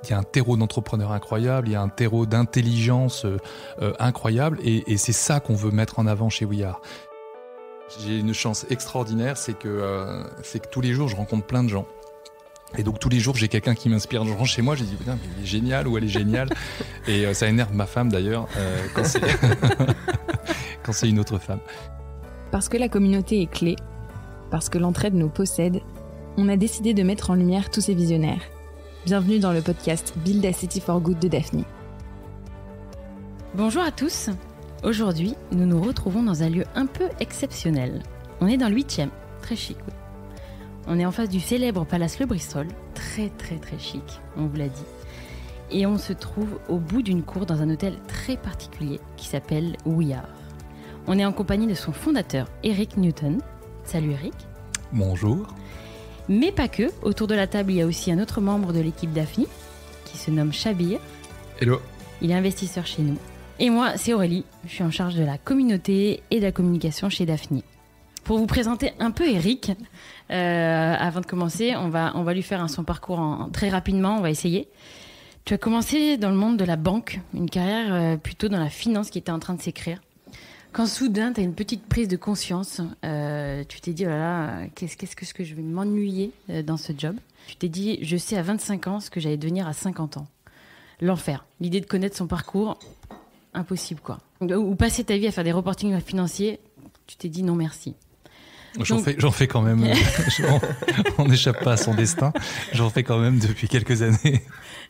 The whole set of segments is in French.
Il y a un terreau d'entrepreneurs incroyable, il y a un terreau d'intelligence incroyable, et c'est ça qu'on veut mettre en avant chez We Are. J'ai une chance extraordinaire, c'est que tous les jours je rencontre plein de gens. Et donc tous les jours j'ai quelqu'un qui m'inspire. Je rentre chez moi, je dis putain, mais il est génial ou elle est géniale. Et ça énerve ma femme d'ailleurs quand c'est quand c'est une autre femme. Parce que la communauté est clé, parce que l'entraide nous possède, on a décidé de mettre en lumière tous ces visionnaires. Bienvenue dans le podcast Build a City for Good de Daphne. Bonjour à tous. Aujourd'hui, nous nous retrouvons dans un lieu un peu exceptionnel. On est dans le 8e, très chic. Oui. On est en face du célèbre Palace Le Bristol, très très très chic, on vous l'a dit. Et on se trouve au bout d'une cour dans un hôtel très particulier qui s'appelle We Are. On est en compagnie de son fondateur, Eric Newton. Salut Eric. Bonjour. Mais pas que, autour de la table, il y a aussi un autre membre de l'équipe Daphne, qui se nomme Chabir. Hello. Il est investisseur chez nous. Et moi, c'est Aurélie, je suis en charge de la communauté et de la communication chez Daphne. Pour vous présenter un peu Eric, avant de commencer, on va lui faire son parcours très rapidement, on va essayer. Tu as commencé dans le monde de la banque, une carrière plutôt dans la finance qui était en train de s'écrire. Quand soudain, tu as une petite prise de conscience, tu t'es dit, oh là là, qu'est-ce que je vais m'ennuyer dans ce job. Tu t'es dit, je sais à 25 ans ce que j'allais devenir à 50 ans. L'enfer. L'idée de connaître son parcours, impossible quoi. Ou passer ta vie à faire des reportings financiers, tu t'es dit non merci. J'en fais quand même, on n'échappe pas à son destin, j'en fais quand même depuis quelques années.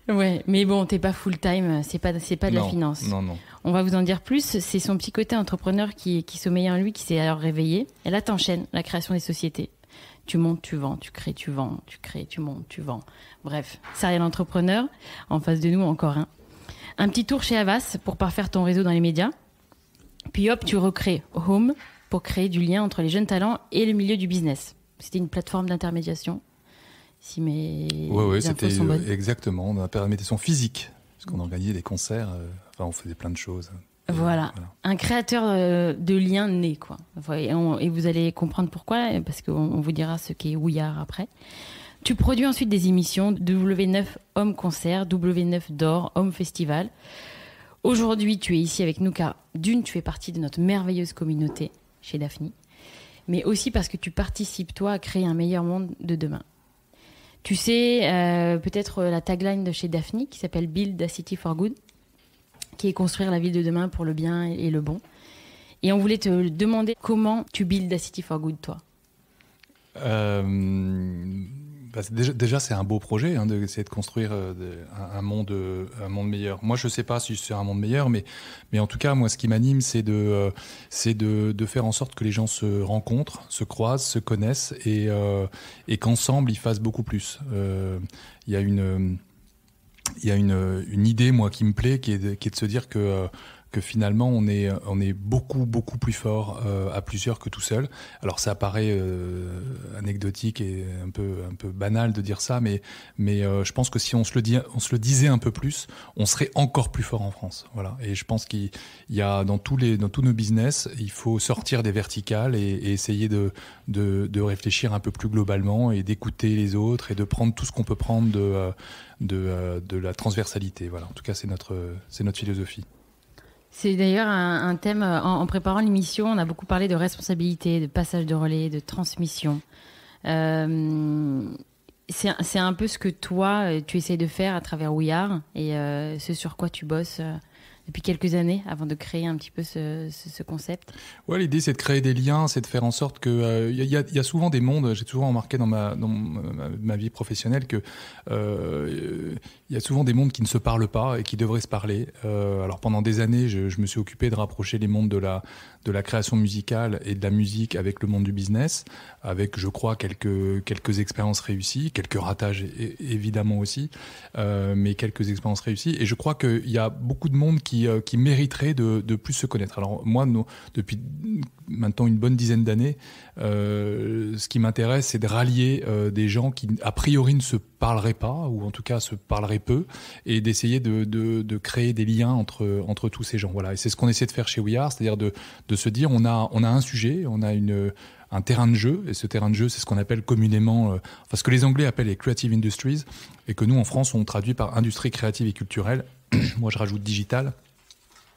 Ouais, mais bon, t'es pas full time, c'est pas de la finance. Non. On va vous en dire plus, c'est son petit côté entrepreneur qui sommeillait en lui, qui s'est alors réveillé. Et là, t'enchaînes la création des sociétés. Tu montes, tu vends, tu crées, tu vends, tu crées, tu montes, tu vends. Bref, serial entrepreneur, en face de nous encore un. Un petit tour chez Havas pour parfaire ton réseau dans les médias. Puis hop, tu recrées Home pour créer du lien entre les jeunes talents et le milieu du business. C'était une plateforme d'intermédiation. Si mes infos sont bonnes. Exactement, on a intermédiation physique, parce qu'on organisait des concerts, on faisait plein de choses. Voilà. Un créateur de liens né, quoi. Et vous allez comprendre pourquoi, parce qu'on vous dira ce qu'est We Are après. Tu produis ensuite des émissions, W9 Homme Concert, W9 d'Or, Homme Festival. Aujourd'hui, tu es ici avec nous car d'une, tu fais partie de notre merveilleuse communauté chez Daphne, mais aussi parce que tu participes, toi, à créer un meilleur monde de demain. Tu sais peut-être la tagline de chez Daphne qui s'appelle Build a City for Good, qui est construire la ville de demain pour le bien et le bon. Et on voulait te demander comment tu build a City for Good, toi. Déjà, c'est un beau projet d'essayer de construire un monde meilleur. Moi, je ne sais pas si c'est un monde meilleur, mais en tout cas, moi, ce qui m'anime, c'est de faire en sorte que les gens se rencontrent, se croisent, se connaissent et qu'ensemble, ils fassent beaucoup plus. Il y a une idée, moi, qui me plaît, qui est de se dire que finalement on est beaucoup plus fort à plusieurs que tout seul. Alors ça paraît anecdotique et un peu banal de dire ça, mais je pense que si on se le disait un peu plus, on serait encore plus fort en France. Voilà. Et je pense qu'il y a dans tous nos business, il faut sortir des verticales et essayer de réfléchir un peu plus globalement et d'écouter les autres et de prendre tout ce qu'on peut prendre de la transversalité. Voilà. En tout cas, c'est notre philosophie. C'est d'ailleurs un thème, en préparant l'émission, on a beaucoup parlé de responsabilité, de passage de relais, de transmission. C'est un peu ce que toi, tu essayes de faire à travers We Are et ce sur quoi tu bosses depuis quelques années avant de créer un petit peu ce concept. Ouais, l'idée c'est de créer des liens, c'est de faire en sorte que il y a souvent des mondes. J'ai souvent remarqué dans ma vie professionnelle que il y a souvent des mondes qui ne se parlent pas et qui devraient se parler. Alors pendant des années, je me suis occupé de rapprocher les mondes de la création musicale et de la musique avec le monde du business, avec je crois quelques expériences réussies, quelques ratages évidemment aussi, mais quelques expériences réussies. Et je crois qu'il y a beaucoup de monde qui mériterait de plus se connaître. Alors moi, depuis maintenant une bonne dizaine d'années, ce qui m'intéresse, c'est de rallier des gens qui, a priori, ne se parleraient pas, ou en tout cas se parleraient peu et d'essayer de créer des liens entre tous ces gens. Voilà. Et c'est ce qu'on essaie de faire chez We Are, c'est-à-dire de se dire on a un sujet, on a un terrain de jeu, et ce terrain de jeu, c'est ce qu'on appelle communément, ce que les Anglais appellent les creative industries, et que nous, en France, on traduit par industrie créative et culturelle. Moi, je rajoute digital.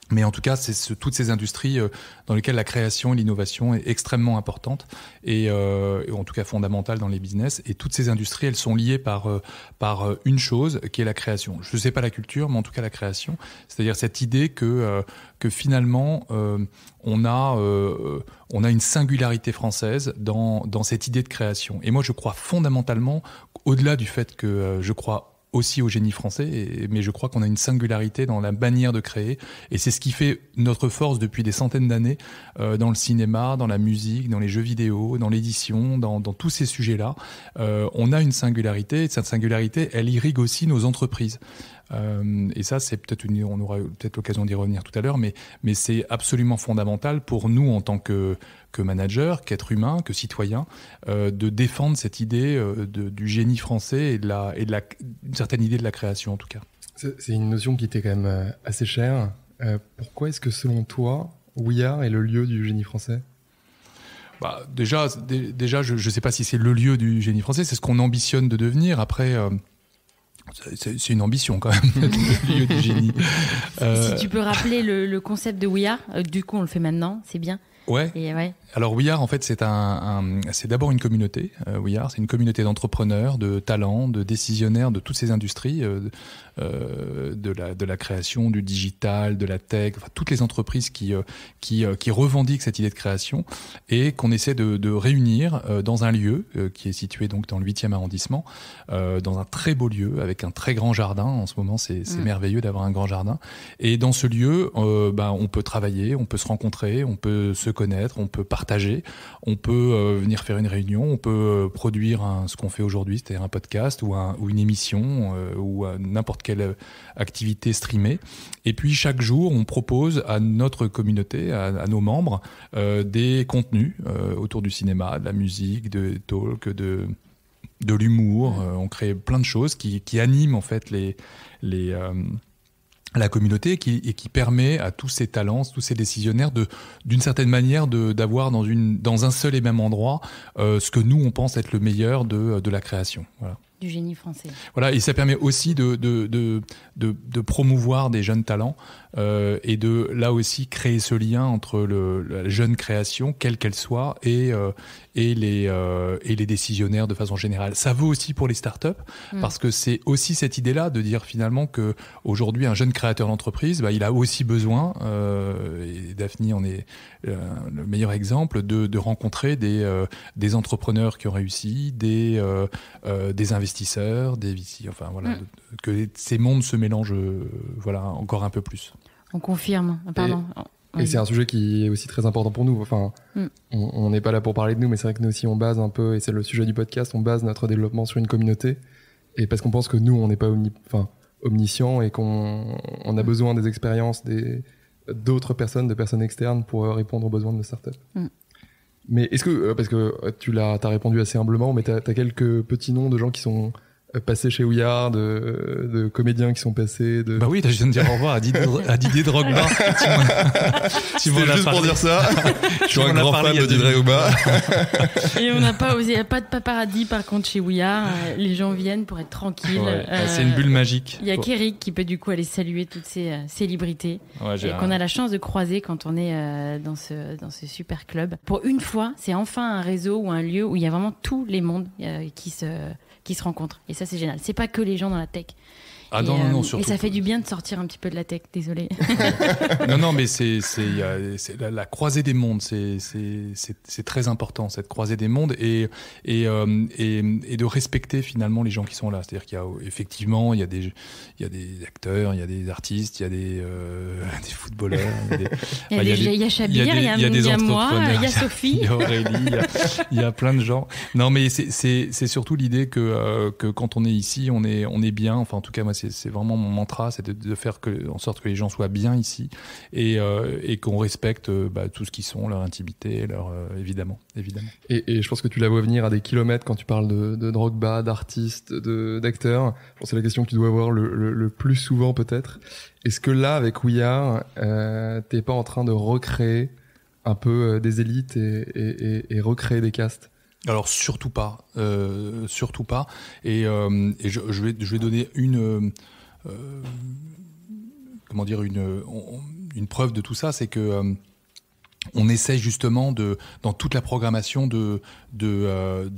Mais en tout cas, c'est toutes ces industries dans lesquelles la création et l'innovation est extrêmement importante et en tout cas fondamentale dans les business. Et toutes ces industries, elles sont liées par une chose qui est la création. Je ne sais pas la culture, mais en tout cas la création. C'est-à-dire cette idée que finalement on a une singularité française dans cette idée de création. Et moi, je crois fondamentalement, au-delà du fait que je crois aussi au génie français, mais je crois qu'on a une singularité dans la manière de créer, et c'est ce qui fait notre force depuis des centaines d'années dans le cinéma, dans la musique, dans les jeux vidéo, dans l'édition, dans tous ces sujets-là. On a une singularité, et cette singularité, elle irrigue aussi nos entreprises. Et ça, c'est on aura peut-être l'occasion d'y revenir tout à l'heure, mais c'est absolument fondamental pour nous en tant que manager, qu'être humain, que citoyen, de défendre cette idée du génie français et une certaine idée de la création en tout cas. C'est une notion qui était quand même assez chère. Pourquoi est-ce que selon toi, We Are est le lieu du génie français ? Déjà, je ne sais pas si c'est le lieu du génie français, c'est ce qu'on ambitionne de devenir. Après, c'est une ambition quand même, le lieu du génie. Si tu peux rappeler le concept de We Are, du coup on le fait maintenant, c'est bien. Ouais. Alors We Are, en fait, c'est d'abord une communauté. We Are, c'est une communauté d'entrepreneurs, de talents, de décisionnaires de toutes ces industries, de la création, du digital, de la tech, enfin, toutes les entreprises qui revendiquent cette idée de création et qu'on essaie de réunir dans un lieu qui est situé donc dans le 8e arrondissement, dans un très beau lieu avec un très grand jardin. En ce moment, c'est merveilleux d'avoir un grand jardin. Et dans ce lieu, on peut travailler, on peut se rencontrer, on peut se connaître, on peut partager, on peut venir faire une réunion, on peut produire ce qu'on fait aujourd'hui, c'est-à-dire un podcast ou une émission ou n'importe quelle activité streamée. Et puis chaque jour, on propose à notre communauté, à nos membres, des contenus autour du cinéma, de la musique, de talk, de l'humour. On crée plein de choses qui animent en fait la communauté et qui permet à tous ces talents, tous ces décisionnaires d'une certaine manière d'avoir dans un seul et même endroit ce que nous on pense être le meilleur de la création. Voilà. Du génie français. Voilà, et ça permet aussi de promouvoir des jeunes talents et de là aussi créer ce lien entre la jeune création, quelle qu'elle soit, et les décisionnaires de façon générale. Ça vaut aussi pour les startups parce que c'est aussi cette idée-là de dire finalement que aujourd'hui un jeune créateur d'entreprise, il a aussi besoin, et Daphni en est le meilleur exemple, de rencontrer des entrepreneurs qui ont réussi, des investisseurs, enfin voilà, que ces mondes se mélangent, voilà, encore un peu plus. On confirme, pardon. Et c'est un sujet qui est aussi très important pour nous. Enfin, on n'est pas là pour parler de nous, mais c'est vrai que nous aussi on base un peu, et c'est le sujet du podcast, on base notre développement sur une communauté, et parce qu'on pense que nous on n'est pas omniscient et qu'on a besoin des expériences d'autres personnes, de personnes externes pour répondre aux besoins de nos startups. Mais est-ce que, parce que t'as répondu assez humblement, mais t'as quelques petits noms de gens qui sont passés chez We Are, de comédiens qui sont passés de... Bah oui, je viens de dire au revoir à Didier Drogba. C'est juste pour dire ça. Je suis un grand fan de Didier Drogba. Et on n'a pas osé, il n'y a pas de paparazzi par contre chez We Are. Les gens viennent pour être tranquilles. Ouais, c'est une bulle magique. Il y a Kérik qui peut du coup aller saluer toutes ces célébrités et qu'on a la chance de croiser quand on est dans ce super club. Pour une fois, c'est enfin un réseau ou un lieu où il y a vraiment tous les mondes qui se rencontrent. Et ça, c'est génial. C'est pas que les gens dans la tech. Non, surtout. Et ça fait du bien de sortir un petit peu de la tech, désolé. non, mais c'est la croisée des mondes, c'est très important, cette croisée des mondes et de respecter finalement les gens qui sont là. C'est-à-dire qu'il y a effectivement, il y a des acteurs, il y a des artistes, il y a des footballeurs, il y a Chabir, il y a moi, il y a Sophie, il y a Aurélie, il y a plein de gens. Non, mais c'est surtout l'idée que quand on est ici, on est bien. Enfin, en tout cas, moi, c'est vraiment mon mantra, c'est de faire en sorte que les gens soient bien ici et qu'on respecte tout ce qu'ils sont, leur intimité, évidemment. Et je pense que tu la vois venir à des kilomètres quand tu parles de Drogba, d'artistes, d'acteurs. Je pense que c'est la question que tu dois avoir le plus souvent peut-être. Est-ce que là, avec We Are, t'es pas en train de recréer un peu des élites et recréer des castes? Alors surtout pas. Et je vais donner une preuve de tout ça, c'est que on essaye justement dans toute la programmation de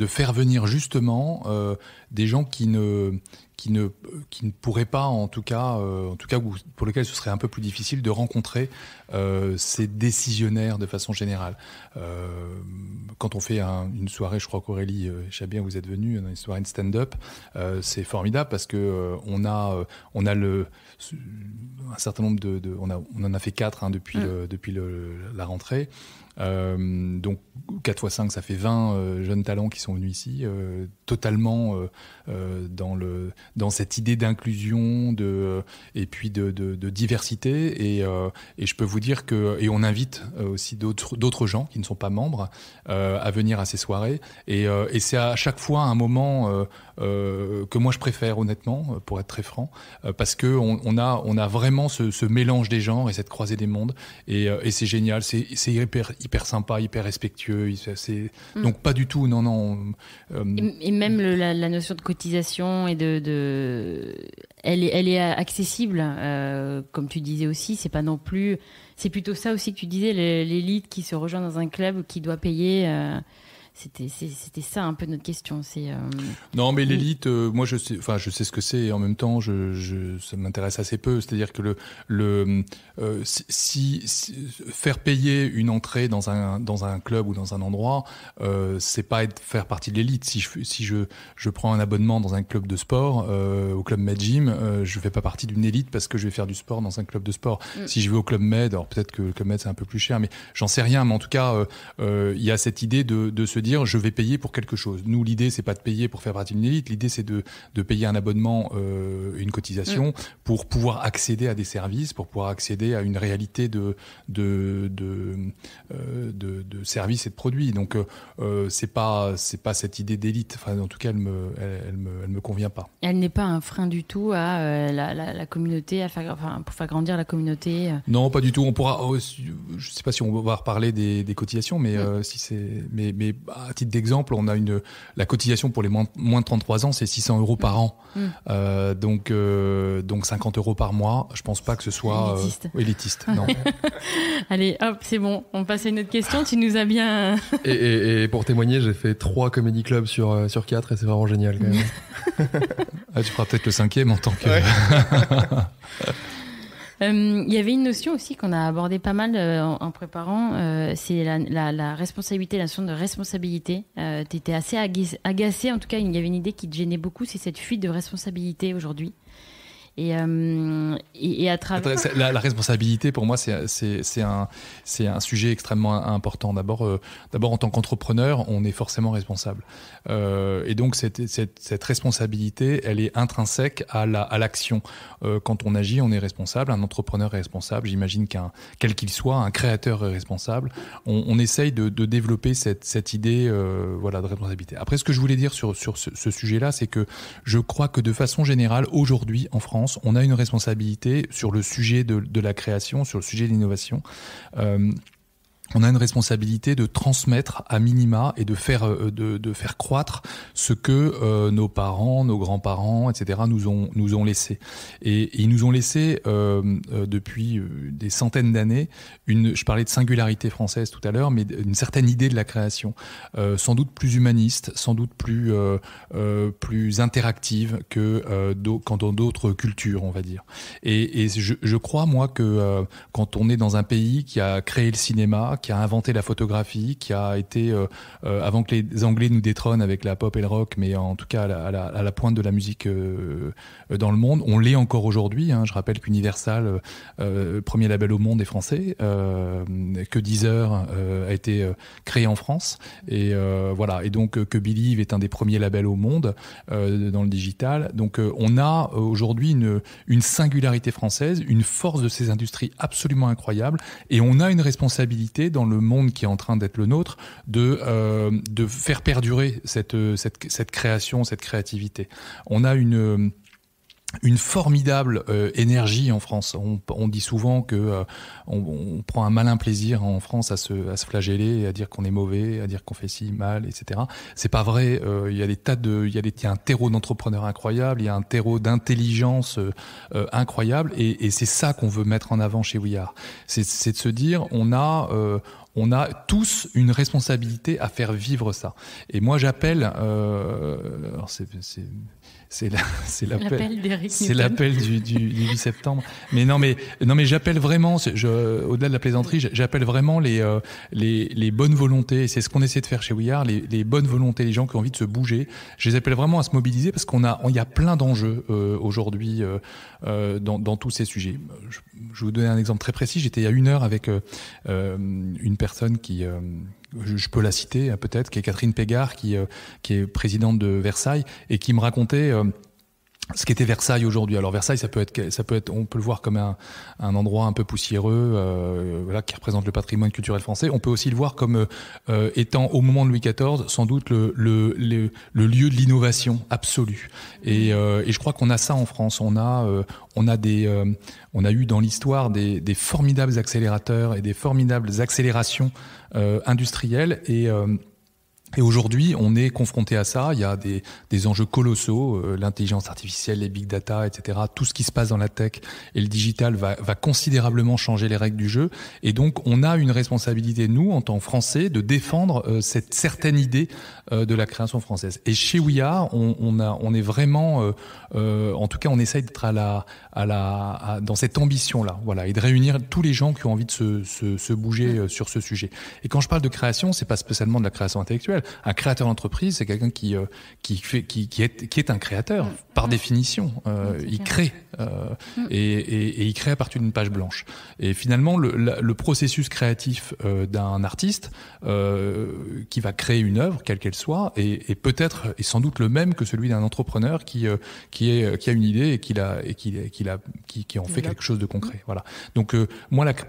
faire venir justement des gens qui ne pourraient pas, en tout cas pour lesquels ce serait un peu plus difficile de rencontrer ces décisionnaires de façon générale. Quand on fait une soirée, je crois qu'Aurélie Chabien, vous êtes venue, une soirée de stand-up, c'est formidable parce que on a un certain nombre on en a fait 4 depuis la rentrée. Donc 4 x 5, ça fait 20 jeunes talents qui sont venus ici, totalement dans cette idée d'inclusion et puis de diversité. Et je peux vous dire et on invite aussi d'autres gens qui ne sont pas membres à venir à ces soirées. Et c'est à chaque fois un moment que moi je préfère, honnêtement, pour être très franc, parce que on a vraiment ce mélange des genres et cette croisée des mondes. Et c'est génial, c'est hyper sympa, hyper respectueux. Donc pas du tout, non. Et même la notion de cotisation et elle est accessible, comme tu disais aussi. C'est pas non plus. C'est plutôt ça aussi que tu disais, l'élite qui se rejoint dans un club qui doit payer. C'était ça un peu notre question. Non, mais l'élite, moi je sais ce que c'est et en même temps ça m'intéresse assez peu. C'est-à-dire que si faire payer une entrée dans un club ou dans un endroit, c'est pas faire partie de l'élite. Si je prends un abonnement dans un club de sport, au club Med Gym, je fais pas partie d'une élite parce que je vais faire du sport dans un club de sport. Si je vais au club Med, alors peut-être que le club Med c'est un peu plus cher, mais j'en sais rien. Mais en tout cas, il y a cette idée de se dire je vais payer pour quelque chose. Nous, l'idée c'est pas de payer pour faire partie d'une élite. L'idée c'est de payer un abonnement, une cotisation pour pouvoir accéder à des services, pour pouvoir accéder à une réalité de services et de produits. Donc c'est pas cette idée d'élite. Enfin, en tout cas, elle me convient pas. Elle n'est pas un frein du tout à la communauté, pour faire grandir la communauté. Non, pas du tout. On pourra. Je sais pas si on va reparler des cotisations, mais mais à titre d'exemple, on a la cotisation pour les moins de 33 ans, c'est 600 € par an. Donc 50 € par mois. Je pense pas que ce soit élitiste. Non. Allez, hop, c'est bon. On passe à une autre question. Tu nous as bien. et pour témoigner, j'ai fait 3 comédie clubs sur 4 et c'est vraiment génial quand même. Tu feras peut-être le 5e en tant que. Ouais. Il y avait une notion aussi qu'on a abordée pas mal en préparant, c'est la responsabilité, la notion de responsabilité. Tu étais assez agacée, en tout cas il y avait une idée qui te gênait beaucoup, c'est cette fuite de responsabilité aujourd'hui. Et à travers... La responsabilité, pour moi, c'est un sujet extrêmement important. D'abord, en tant qu'entrepreneur, on est forcément responsable. Et donc, cette responsabilité, elle est intrinsèque à l'action. Quand on agit, on est responsable. Un entrepreneur est responsable. J'imagine quel qu'il soit, un créateur est responsable. On essaye de développer cette idée de responsabilité. Après, ce que je voulais dire sur ce sujet-là, c'est que je crois que de façon générale, aujourd'hui, en France, on a une responsabilité sur le sujet de la création, sur le sujet de l'innovation. On a une responsabilité de transmettre à minima et de faire croître ce que nos parents, nos grands-parents, etc. nous ont laissé. Et ils nous ont laissé depuis des centaines d'années je parlais de singularité française tout à l'heure, mais une certaine idée de la création, sans doute plus humaniste, sans doute plus interactive que dans d'autres cultures, on va dire. Et je crois moi que quand on est dans un pays qui a créé le cinéma, qui a inventé la photographie, qui a été, avant que les Anglais nous détrônent avec la pop et le rock, mais en tout cas à la pointe de la musique dans le monde. On l'est encore aujourd'hui. Je rappelle qu'Universal, premier label au monde, est français, que Deezer a été créé en France, et voilà. Et donc que Believe est un des premiers labels au monde dans le digital. Donc on a aujourd'hui une singularité française, une force de ces industries absolument incroyable, et on a une responsabilité dans le monde qui est en train d'être le nôtre de faire perdurer cette création, cette créativité. On a une formidable énergie en France. On dit souvent que on prend un malin plaisir en France à se flageller, à dire qu'on est mauvais, à dire qu'on fait ci mal, etc. C'est pas vrai. Il y a un terreau d'entrepreneurs incroyable, il y a un terreau d'intelligence incroyable, et c'est ça qu'on veut mettre en avant chez We Are. C'est de se dire on a tous une responsabilité à faire vivre ça. Et moi j'appelle, alors c'est l'appel du 8 septembre. Mais j'appelle vraiment, au-delà de la plaisanterie, j'appelle vraiment les bonnes volontés. Et c'est ce qu'on essaie de faire chez We Are, les bonnes volontés, les gens qui ont envie de se bouger. Je les appelle vraiment à se mobiliser, parce il y a plein d'enjeux aujourd'hui dans tous ces sujets. Je vais vous donner un exemple très précis. J'étais il y a 1 heure avec une personne qui je peux la citer peut-être, qui est Catherine Pégard, qui est présidente de Versailles, et qui me racontait ce qu'était Versailles aujourd'hui. Alors Versailles, ça peut être, on peut le voir comme un endroit un peu poussiéreux, voilà, qui représente le patrimoine culturel français. On peut aussi le voir comme étant, au moment de Louis XIV, sans doute le lieu de l'innovation absolue. Et je crois qu'on a ça en France. On a eu dans l'histoire des formidables accélérateurs et des formidables accélérations industrielles, et aujourd'hui, on est confronté à ça. Il y a des enjeux colossaux, l'intelligence artificielle, les big data, etc. Tout ce qui se passe dans la tech et le digital va considérablement changer les règles du jeu. Et donc, on a une responsabilité, nous, en tant que Français, de défendre cette certaine idée de la création française. Et chez We Are, on est vraiment, en tout cas, on essaye d'être dans cette ambition-là, voilà, et de réunir tous les gens qui ont envie de se bouger sur ce sujet. Et quand je parle de création, c'est pas spécialement de la création intellectuelle. Un créateur d'entreprise, c'est quelqu'un qui est un créateur par définition. Il crée et il crée à partir d'une page blanche. Et finalement, le processus créatif d'un artiste qui va créer une œuvre, quelle qu'elle soit, est peut-être et sans doute le même que celui d'un entrepreneur qui a une idée et qui en fait quelque chose de concret. Voilà. Donc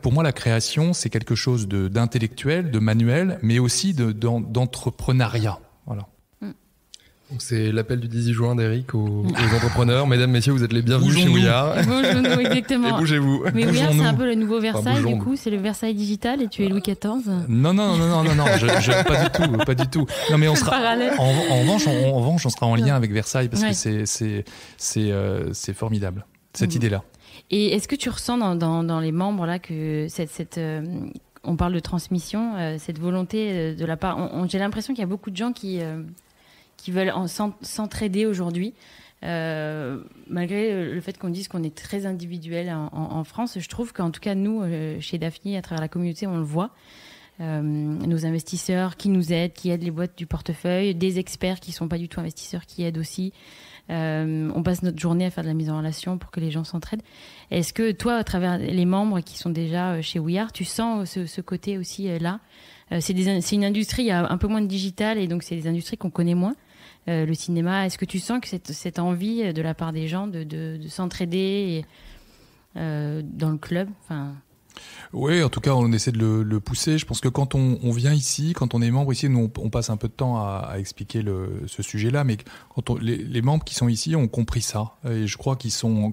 pour moi, la création, c'est quelque chose d'intellectuel, de manuel, mais aussi d'entrepreneuriat. Voilà. Donc c'est l'appel du 18 juin d'Eric aux entrepreneurs. Mesdames, messieurs, vous êtes les bienvenus chez We Are. Bougeons-nous, exactement. Et bougez-vous. Mais We Are, c'est un peu le nouveau Versailles, du coup, c'est le Versailles digital, et tu es Louis XIV. Non, pas du tout. Non, mais on sera, en revanche, on sera en lien avec Versailles, parce que c'est formidable, cette idée-là. Et est-ce que tu ressens dans les membres là que on parle de transmission, cette volonté de la part. J'ai l'impression qu'il y a beaucoup de gens qui veulent s'entraider aujourd'hui, malgré le fait qu'on dise qu'on est très individuel en France. Je trouve qu'en tout cas nous, chez Daphni, à travers la communauté, on le voit. Nos investisseurs qui nous aident, qui aident les boîtes du portefeuille, des experts qui sont pas du tout investisseurs qui aident aussi. On passe notre journée à faire de la mise en relation pour que les gens s'entraident. Est-ce que toi, à travers les membres qui sont déjà chez We Are, tu sens ce côté aussi là? C'est une industrie, il y a un peu moins de digital, et donc c'est des industries qu'on connaît moins. Le cinéma, est-ce que tu sens que cette envie de la part des gens de s'entraider dans le club, Oui, en tout cas, on essaie de le pousser. Je pense que quand on vient ici, quand on est membre ici, nous, on passe un peu de temps à expliquer ce sujet-là, mais quand les membres qui sont ici ont compris ça. Et je crois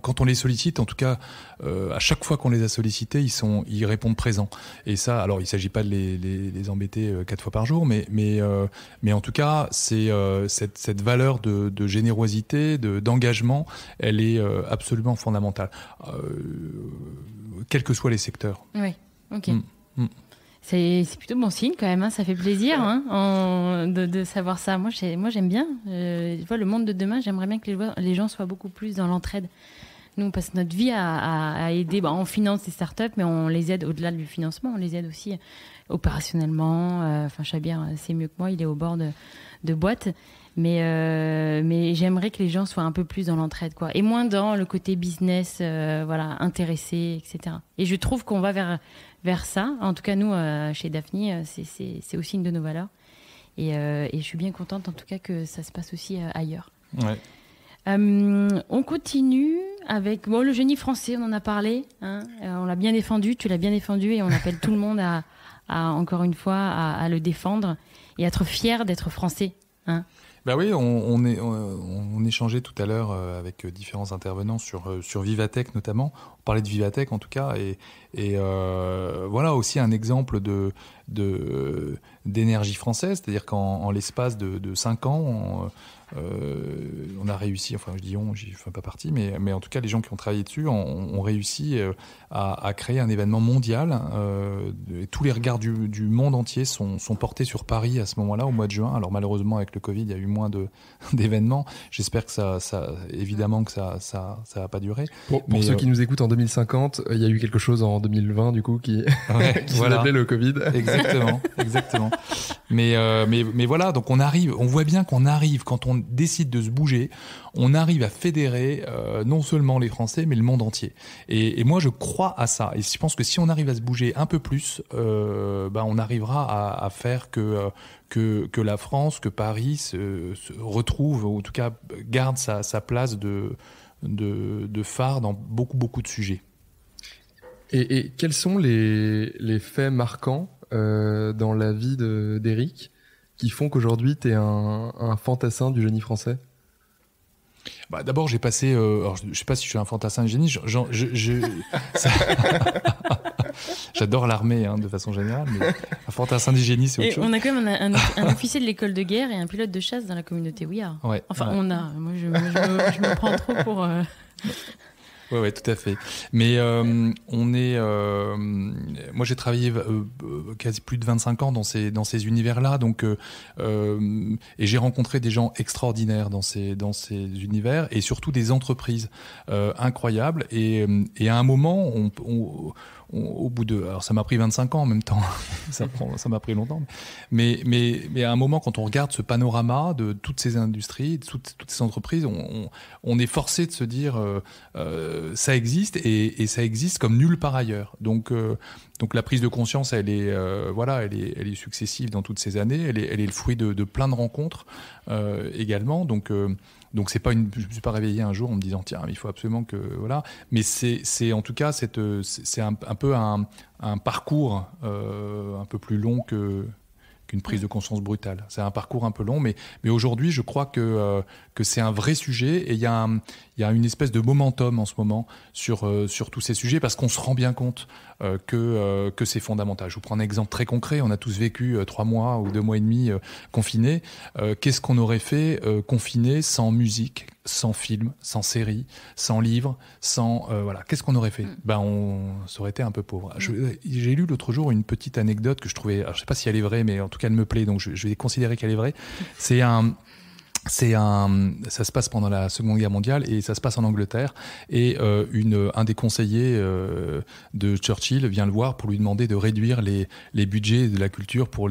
quand on les sollicite, en tout cas, à chaque fois qu'on les a sollicités, ils répondent présents. Et ça, alors, il s'agit pas de les embêter 4 fois par jour, mais en tout cas, c'est cette valeur de générosité, d'engagement, elle est absolument fondamentale. Quels que soient les secteurs. Oui, ok. C'est plutôt bon signe quand même, ça fait plaisir de savoir ça. Moi j'aime bien. Le monde de demain, j'aimerais bien que les gens soient beaucoup plus dans l'entraide. Nous, on passe notre vie à aider. On finance des startups, mais on les aide au-delà du financement. On les aide aussi opérationnellement. Chabir, c'est mieux que moi. Il est au bord de boîtes. Mais j'aimerais que les gens soient un peu plus dans l'entraide, quoi. Et moins dans le côté business, intéressé, etc. Et je trouve qu'on va vers ça. En tout cas, nous, chez Daphni, c'est aussi une de nos valeurs. Et je suis bien contente, en tout cas, que ça se passe aussi ailleurs. Ouais. On continue avec le génie français, on en a parlé. On l'a bien défendu, tu l'as bien défendu, et on appelle tout le monde à encore une fois, à le défendre et à être fier d'être français. Bah oui, on échangeait tout à l'heure avec différents intervenants sur Vivatech notamment. On parlait de Vivatech en tout cas, et voilà aussi un exemple d'énergie française, c'est-à-dire qu'en l'espace de 5 ans, on a réussi, enfin je dis j'y fais pas partie, mais en tout cas les gens qui ont travaillé dessus ont réussi à créer un événement mondial. Et tous les regards du monde entier sont portés sur Paris à ce moment-là, au mois de juin. Alors malheureusement avec le Covid, il y a eu moins d'événements. J'espère que ça évidemment que ça va pas durer. Pour ceux qui nous écoutent en 2050, il y a eu quelque chose en 2020 du coup qui s'appelait le Covid. Exactement. Mais voilà, donc on voit bien qu'on arrive, quand on décide de se bouger, on arrive à fédérer non seulement les Français, mais le monde entier. Et moi, je crois à ça. Et je pense que si on arrive à se bouger un peu plus, on arrivera à faire que la France, que Paris se retrouve, ou en tout cas garde sa place de phare dans beaucoup de sujets. Et quels sont les faits marquants dans la vie d'Éric qui font qu'aujourd'hui t'es un fantassin du génie français? D'abord, j'ai passé. Alors, je sais pas si je suis un fantassin du génie. J'adore l'armée de façon générale, mais un fantassin du génie, c'est autre chose. On a quand même un officier de l'école de guerre et un pilote de chasse dans la communauté We Are. Ouais, on a. Moi, je me prends trop pour. Ouais, tout à fait. Mais moi j'ai travaillé quasi plus de 25 ans dans ces univers-là, donc et j'ai rencontré des gens extraordinaires dans ces univers, et surtout des entreprises incroyables. Et à un moment, au bout de, alors ça m'a pris 25 ans en même temps, ça m'a pris longtemps, mais à un moment, quand on regarde ce panorama de toutes ces industries, de toutes ces entreprises, on est forcé de se dire ça existe, et ça existe comme nulle part ailleurs. Donc la prise de conscience, elle est successive dans toutes ces années. Elle est le fruit de plein de rencontres également. Donc c'est pas je me suis pas réveillé un jour en me disant tiens, il faut absolument que voilà. Mais c'est en tout cas c'est un peu un parcours un peu plus long qu'une prise de conscience brutale. C'est un parcours un peu long, mais aujourd'hui, je crois que c'est un vrai sujet, et il y a une espèce de momentum en ce moment sur tous ces sujets, parce qu'on se rend bien compte que c'est fondamental. Je vous prends un exemple très concret. On a tous vécu 3 mois ou 2 mois et demi confinés. Qu'est-ce qu'on aurait fait confinés sans musique, sans film, sans série, sans livre, sans voilà. Qu'est-ce qu'on aurait fait? Ça aurait été un peu pauvre. J'ai lu l'autre jour une petite anecdote que je trouvais, alors je sais pas si elle est vraie, mais en tout cas elle me plaît, donc je vais considérer qu'elle est vraie. Ça se passe pendant la Seconde Guerre mondiale, et ça se passe en Angleterre, et un des conseillers de Churchill vient le voir pour lui demander de réduire les budgets de la culture pour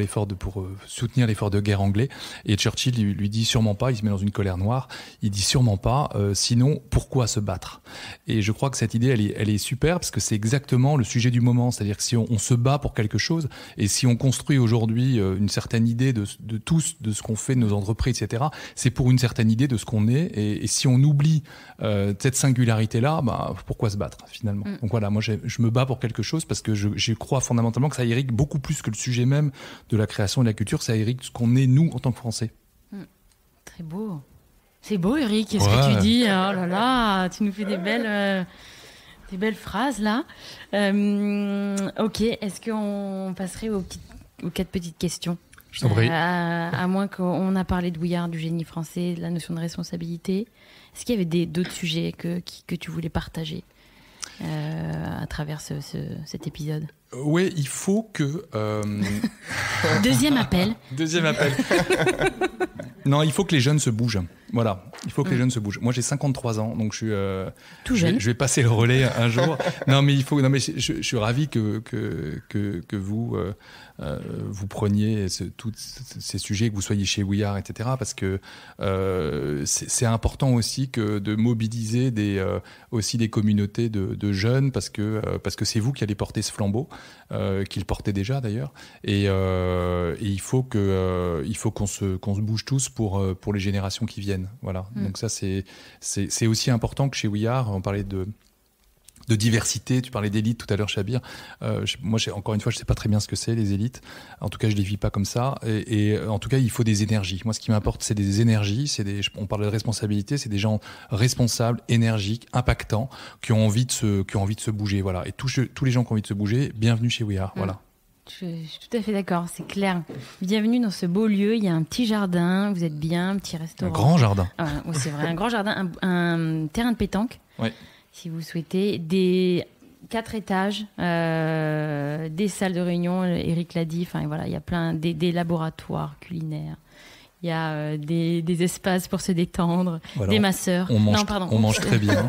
soutenir l'effort de guerre anglais. Et Churchill lui dit sûrement pas, il se met dans une colère noire, il dit sûrement pas, sinon pourquoi se battre? Et je crois que cette idée elle est super, parce que c'est exactement le sujet du moment, c'est-à-dire que si on se bat pour quelque chose, et si on construit aujourd'hui une certaine idée de ce qu'on fait, de nos entreprises, etc., c'est pour une certaine idée de ce qu'on est, et si on oublie cette singularité-là, pourquoi se battre finalement? Donc voilà, moi je me bats pour quelque chose, parce que je crois fondamentalement que ça irrigue beaucoup plus que le sujet même de la création et de la culture, ça irrigue ce qu'on est nous en tant que Français. Très beau. C'est beau, Eric, ce que tu dis. Oh là là, tu nous fais des belles phrases là. Ok, est-ce qu'on passerait aux 4 petites questions? Je t'en prie. À moins qu'on a parlé de We Are, du génie français, de la notion de responsabilité. Est-ce qu'il y avait d'autres sujets que tu voulais partager à travers cet épisode? Oui, il faut que... Deuxième appel. Non, il faut que les jeunes se bougent. Voilà, il faut que les jeunes se bougent. Moi, j'ai 53 ans, donc je suis... tout jeune. Je vais passer le relais un jour. Non, mais je suis ravi que vous... vous preniez tous ces sujets, que vous soyez chez We Are, etc. Parce que c'est important aussi de mobiliser aussi des communautés de jeunes, parce que c'est vous qui allez porter ce flambeau, qu'ils portaient déjà d'ailleurs. Et il faut qu'on se bouge tous pour les générations qui viennent. Voilà. Donc ça, c'est aussi important que chez We Are, on parlait de diversité, tu parlais d'élite tout à l'heure, Chabir. Moi, encore une fois, je sais pas très bien ce que c'est, les élites. En tout cas, je les vis pas comme ça. Et en tout cas, il faut des énergies. Moi, ce qui m'importe, c'est des énergies. On parle de responsabilité. C'est des gens responsables, énergiques, impactants, qui ont envie de se bouger. Voilà. Et tous les gens qui ont envie de se bouger, bienvenue chez We Are. Voilà. Je suis tout à fait d'accord, c'est clair. Bienvenue dans ce beau lieu. Il y a un petit jardin, vous êtes bien, un petit restaurant. Un grand jardin. Oui, c'est vrai, un grand jardin, un terrain de pétanque. Ouais. Si vous souhaitez, des 4 étages, des salles de réunion, Eric l'a dit, enfin voilà, il y a plein des laboratoires culinaires, il y a des espaces pour se détendre, voilà, des masseurs. On mange très bien.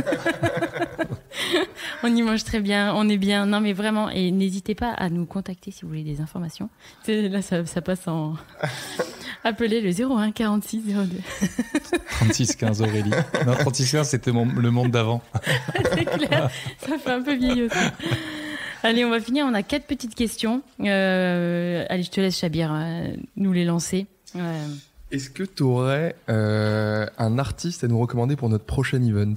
On y mange très bien, on est bien. Non mais vraiment, et n'hésitez pas à nous contacter si vous voulez des informations. Là, ça passe en... Appelez le 01 46 02. 36 15 Aurélie. Non, 36 15, c'était le monde d'avant. C'est clair, ça fait un peu vieillot. Allez, on va finir. On a 4 petites questions. Allez, je te laisse, Chabir, nous les lancer. Est-ce que tu aurais un artiste à nous recommander pour notre prochain event ?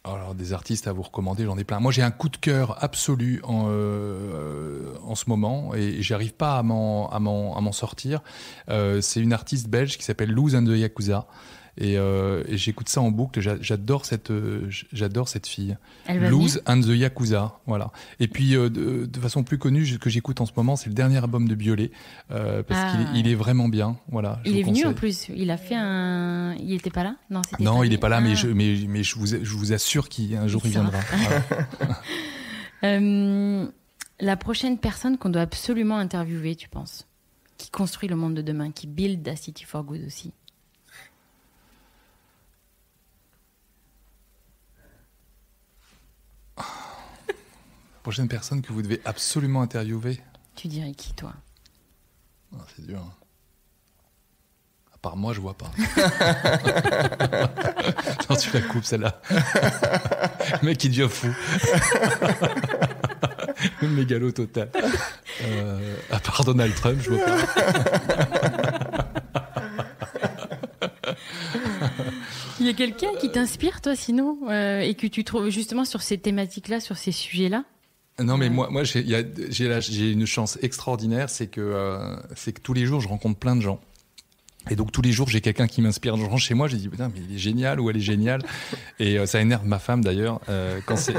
Alors, des artistes à vous recommander, j'en ai plein. Moi, j'ai un coup de cœur absolu en ce moment, et j'arrive pas à m'en sortir. C'est une artiste belge qui s'appelle Louz and the Yakuza, et j'écoute ça en boucle. J'adore cette fille. Louz and the Yakuza, voilà. Et puis, de façon plus connue, que j'écoute en ce moment, c'est le dernier album de Biolay, parce qu'il est vraiment bien. Voilà. Il est venu en plus. Il a fait un. Il était pas là ? Non, il est pas là, mais je vous assure qu'un jour il viendra. Voilà. La prochaine personne qu'on doit absolument interviewer, tu penses, qui construit le monde de demain, qui build a City for Good aussi. La prochaine personne que vous devez absolument interviewer. Tu dirais qui, toi ? C'est dur. À part moi, je vois pas. Non, tu la coupes, celle-là. Le mec, il devient fou. Le mégalo total. À part Donald Trump, je vois pas. Il y a quelqu'un qui t'inspire, toi, sinon, et que tu trouves justement sur ces thématiques-là, sur ces sujets-là ? Non, mais moi j'ai une chance extraordinaire, c'est que tous les jours, je rencontre plein de gens. Et donc, tous les jours, j'ai quelqu'un qui m'inspire. Je rentre chez moi, je dis, putain, mais il est génial ou elle est géniale. Et ça énerve ma femme, d'ailleurs, quand c'est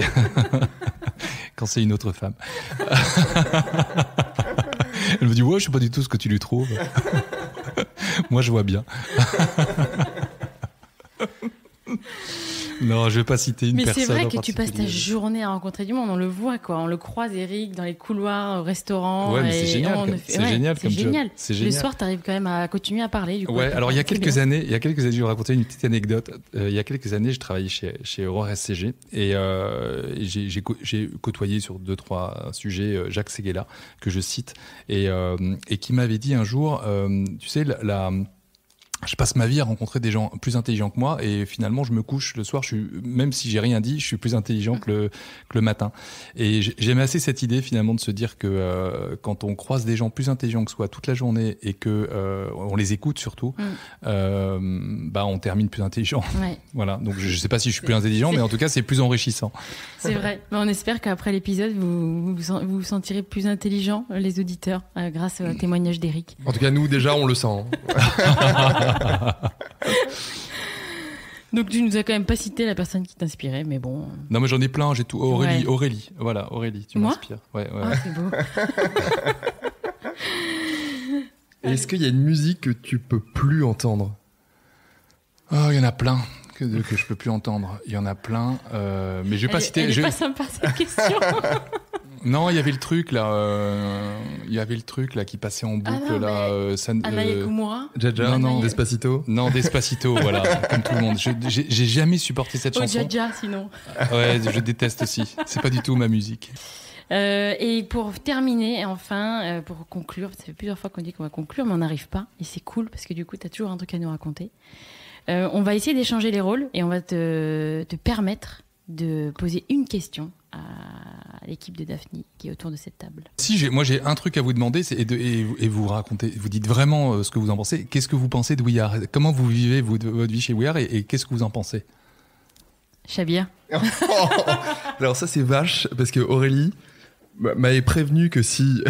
quand c'est une autre femme. Elle me dit, ouais, je sais pas du tout ce que tu lui trouves. Moi, je vois bien. Non, je vais pas citer une personne. Mais c'est vrai que tu passes ta journée à rencontrer du monde. On le voit, quoi. On le croise, Eric, dans les couloirs, au restaurant. Ouais, mais c'est génial. C'est génial. Le soir, tu arrives quand même à continuer à parler. Du coup, ouais. Alors il y a quelques années, je vais vous raconter une petite anecdote. Il y a quelques années, je travaillais chez Aurore SCG et j'ai côtoyé sur 2-3 sujets Jacques Séguéla, que je cite, et qui m'avait dit un jour, tu sais, je passe ma vie à rencontrer des gens plus intelligents que moi, et finalement je me couche le soir, même si j'ai rien dit, je suis plus intelligent que le matin. Et j'aime assez cette idée finalement de se dire que quand on croise des gens plus intelligents que soi toute la journée et que on les écoute surtout, on termine plus intelligent. Ouais. Voilà. Donc je sais pas si je suis plus intelligent, mais en tout cas c'est plus enrichissant. C'est vrai. On espère qu'après l'épisode vous vous sentirez plus intelligent, les auditeurs, grâce au témoignage d'Eric. En tout cas nous déjà on le sent. Donc tu nous as quand même pas cité la personne qui t'inspirait, mais bon. Non, mais j'en ai plein, j'ai tout. Aurélie, voilà, Aurélie, tu m'inspires. Ouais. Ah, c'est beau. Et est-ce qu'il y a une musique que tu peux plus entendre ? Oh, il y en a plein que je peux plus entendre. Il y en a plein, mais je vais pas citer. Elle est pas sympa cette question. Non, il y avait le truc là. Il y avait le truc là qui passait en boucle là. Anaï Kumura. Jaja. Non. Despacito. Non, Despacito, voilà, comme tout le monde. J'ai jamais supporté cette chanson. Jaja, sinon. Ouais, je déteste aussi. C'est pas du tout ma musique. Et pour terminer, enfin, pour conclure, ça fait plusieurs fois qu'on dit qu'on va conclure, mais on n'arrive pas. Et c'est cool parce que du coup, tu as toujours un truc à nous raconter. On va essayer d'échanger les rôles et on va te permettre de poser une question à l'équipe de Daphni qui est autour de cette table. Moi j'ai un truc à vous demander, et vous racontez, vous dites vraiment ce que vous en pensez. Qu'est-ce que vous pensez de We Are ? Comment vous vivez votre vie chez We Are et qu'est-ce que vous en pensez ? Chabir. Alors ça c'est vache parce que Aurélie m'avait prévenu que si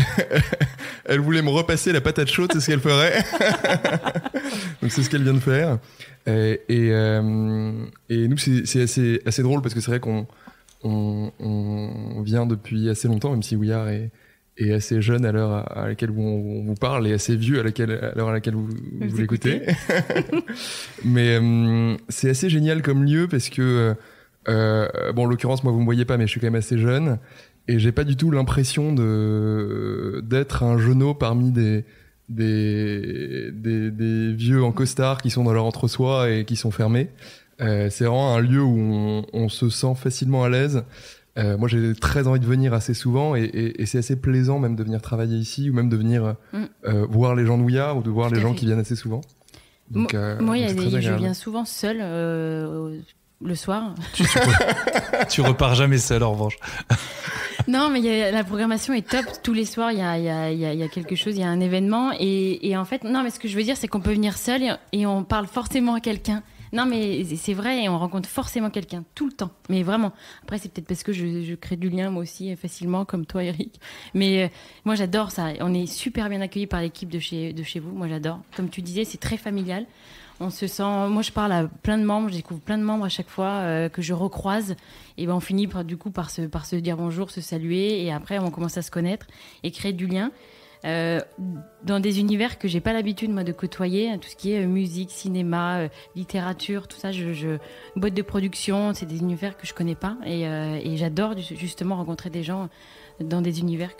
elle voulait me repasser la patate chaude, c'est ce qu'elle ferait. Donc c'est ce qu'elle vient de faire. Et nous c'est assez drôle parce que c'est vrai qu'on vient depuis assez longtemps, même si We Are est assez jeune à l'heure à laquelle on vous parle et assez vieux à l'heure à laquelle vous l'écoutez. Mais c'est assez génial comme lieu parce que bon en l'occurrence moi vous me voyez pas mais je suis quand même assez jeune et j'ai pas du tout l'impression d'être un jeuneau parmi des vieux en costard qui sont dans leur entre-soi et qui sont fermés. C'est vraiment un lieu où on se sent facilement à l'aise. Moi, j'ai très envie de venir assez souvent et c'est assez plaisant même de venir travailler ici ou même de venir voir les gens de We Are ou de voir les gens qui viennent assez souvent. Donc, moi, je viens souvent seule le soir. Tu repars jamais seule en revanche. Non, mais la programmation est top. Tous les soirs, il y a quelque chose, il y a un événement. Et en fait, non, mais ce que je veux dire, c'est qu'on peut venir seul et on parle forcément à quelqu'un. Non, mais c'est vrai, et on rencontre forcément quelqu'un, tout le temps. Mais vraiment. Après, c'est peut-être parce que je crée du lien, moi aussi, facilement, comme toi, Eric. Mais moi, j'adore ça. On est super bien accueillis par l'équipe de chez vous. Moi, j'adore. Comme tu disais, c'est très familial. On se sent... Moi, je parle à plein de membres, je découvre plein de membres à chaque fois que je recroise. Et ben, on finit par se dire bonjour, se saluer. Et après, on commence à se connaître et créer du lien. Dans des univers que j'ai pas l'habitude moi de côtoyer, tout ce qui est musique, cinéma, littérature, tout ça, boîte de production, c'est des univers que je connais pas et j'adore justement rencontrer des gens dans des univers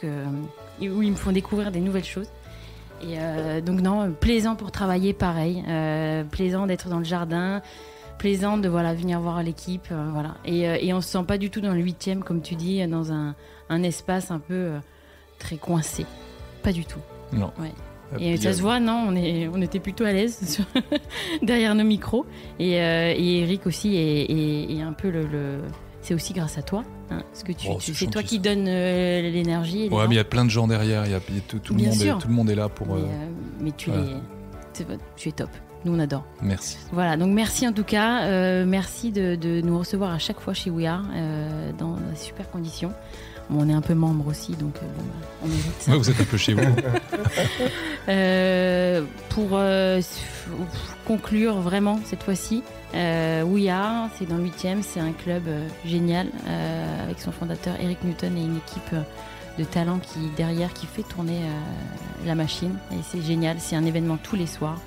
où ils me font découvrir des nouvelles choses. Et donc non, plaisant pour travailler pareil, plaisant d'être dans le jardin, plaisant de venir voir l'équipe, voilà. Et on se sent pas du tout dans le 8e comme tu dis, dans un espace un peu très coincé. Pas du tout. Non. Ouais. Et ça se voit, non, on était plutôt à l'aise derrière nos micros. Et Eric aussi est un peu c'est aussi grâce à toi, hein, parce que c'est toi qui donne l'énergie. Ouais, mais il y a plein de gens derrière. Tout le monde est là pour. Mais tu es top. Nous, on adore. Merci. Voilà, donc merci en tout cas. Merci de nous recevoir à chaque fois chez We Are dans de super conditions. Bon, on est un peu membre aussi, donc on mérite ça. Ouais, vous êtes un peu chez vous. Pour conclure vraiment cette fois-ci, We Are, c'est dans le 8e, c'est un club génial avec son fondateur Eric Newton et une équipe de talents qui fait tourner la machine. Et c'est génial, c'est un événement tous les soirs.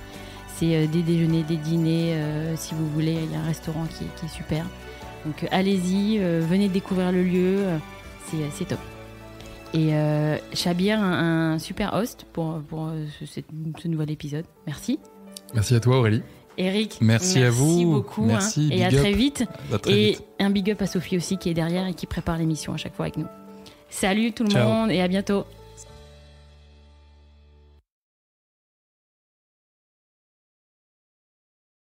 C'est des déjeuners, des dîners, si vous voulez, il y a un restaurant qui est super. Donc allez-y, venez découvrir le lieu. C'est top. Et Chabir, un super host pour ce nouvel épisode. Merci. Merci à toi, Aurélie. Eric, merci à vous. Beaucoup. Merci, et à très vite. Et un big up à Sophie aussi qui est derrière et qui prépare l'émission à chaque fois avec nous. Salut tout le monde et à bientôt.